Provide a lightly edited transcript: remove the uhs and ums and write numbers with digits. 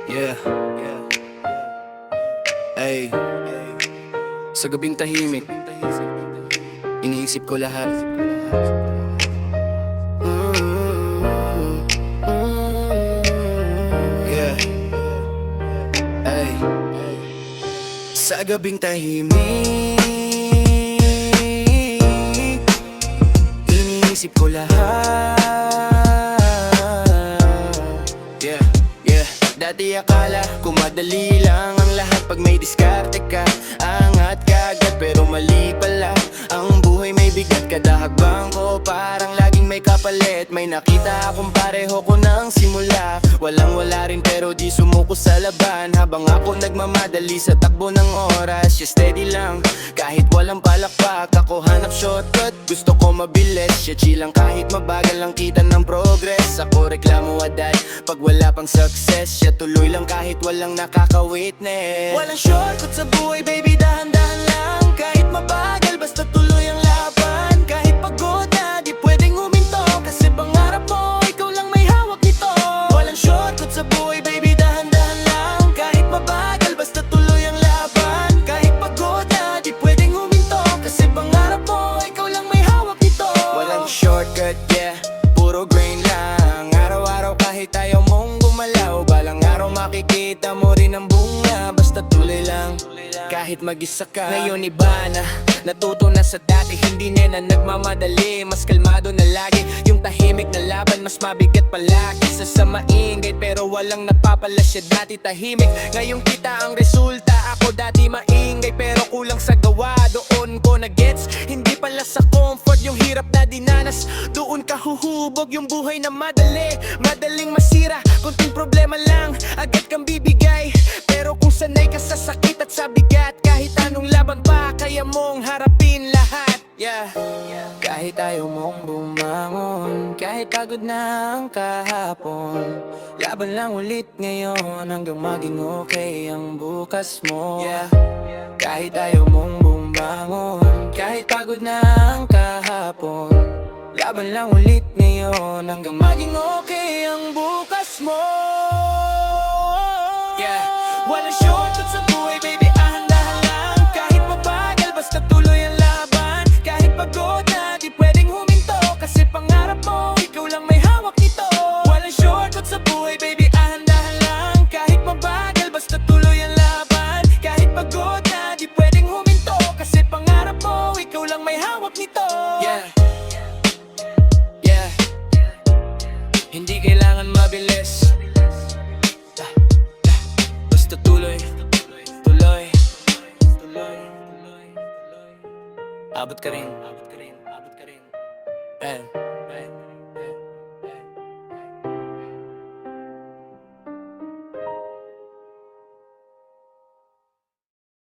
Yeah. Ay, sa gabing tahimik, iniisip ko lahat. Yeah. Ay, sa gabing tahimik, iniisip ko lahat. Yeah, yeah. Dati akala ko madali lang ang lahat pag may diskarte ka. Angat ka agad pero mali pala. Ang buhay may bigat, kada hakbang ko parang laging may kapalit. May nakita akong pareho ko nang simula. Walang wala rin pero di sumuko sa laban. Habang ako nagmamadali sa takbo ng oras, yeah, steady lang kahit walang palakpak. Ako hanap shortcut, gusto ko mabilis. Yeah, chill lang kahit mabagal lang kita ng progress. Ako reklamo agad pag wala pang success. Yeah, tuloy lang kahit walang nakaka-witness. Walang shortcut sa buhay baby, dahan-dahan lang. Kahit mabagal basta tuloy ang laban. Kahit pagod na di pwedeng huminto, kasi pangarap mo ikaw lang may hawak nito. Walang shortcut sa buhay baby, dahan-dahan lang. Kahit mabagal basta tuloy ang laban. Kahit pagod na di pwedeng huminto, kasi pangarap mo ikaw lang may hawak nito. Walang shortcut, yeah, puro grind lang. Araw-araw kahit ayaw mong gumalaw, balang araw makikita mo rin ang bunga. Basta tuloy lang kahit mag-isa ka. Ngayon iba na, natuto na sa dati. Hindi na nagmamadali, mas kalmado na lagi. Yung tahimik na laban, mas mabigat palagi. Isa sa maingay pero walang nagpapala siya dati tahimik. Ngayon kita ang resulta. Ako dati maingay pero kulang sa gawa. Doon ko na gets, hindi pala sa comfort yung hirap na dinanas. Doon ka huhubog yung buhay na madali. Madaling masira, konting problema lang agad kang bibigay. Pero kung sanay ka sa sakit at sa bigat, kahit anong laban pa, kaya mong harapin lahat. Yeah. Kahit ayaw mong bumangon, kahit pagod na ang kahapon, laban lang ulit ngayon hanggang maging okay ang bukas mo. Yeah. Kahit ayaw mong bumangon, kahit pagod na ang kahapon, laban lang ulit ngayon hanggang maging okay ang bukas mo. Yeah. Walang shortcut sa buhay baby, dahan-dahan lang. Kahit mabagal basta tuloy ang laban. Kahit pagod na di pwedeng huminto, kasi pangarap mo ikaw lang may hawak nito. Walang shortcut sa buhay baby, dahan-dahan lang. Kahit mabagal basta tuloy ang laban. Kahit pagod na di pwedeng huminto, kasi pangarap mo ikaw lang may hawak nito. Yeah. Yeah. Hindi kailangan mabilis, basta tuloy, tuloy, tuloy. Abot ka rin, abot ka rin, abot ka rin.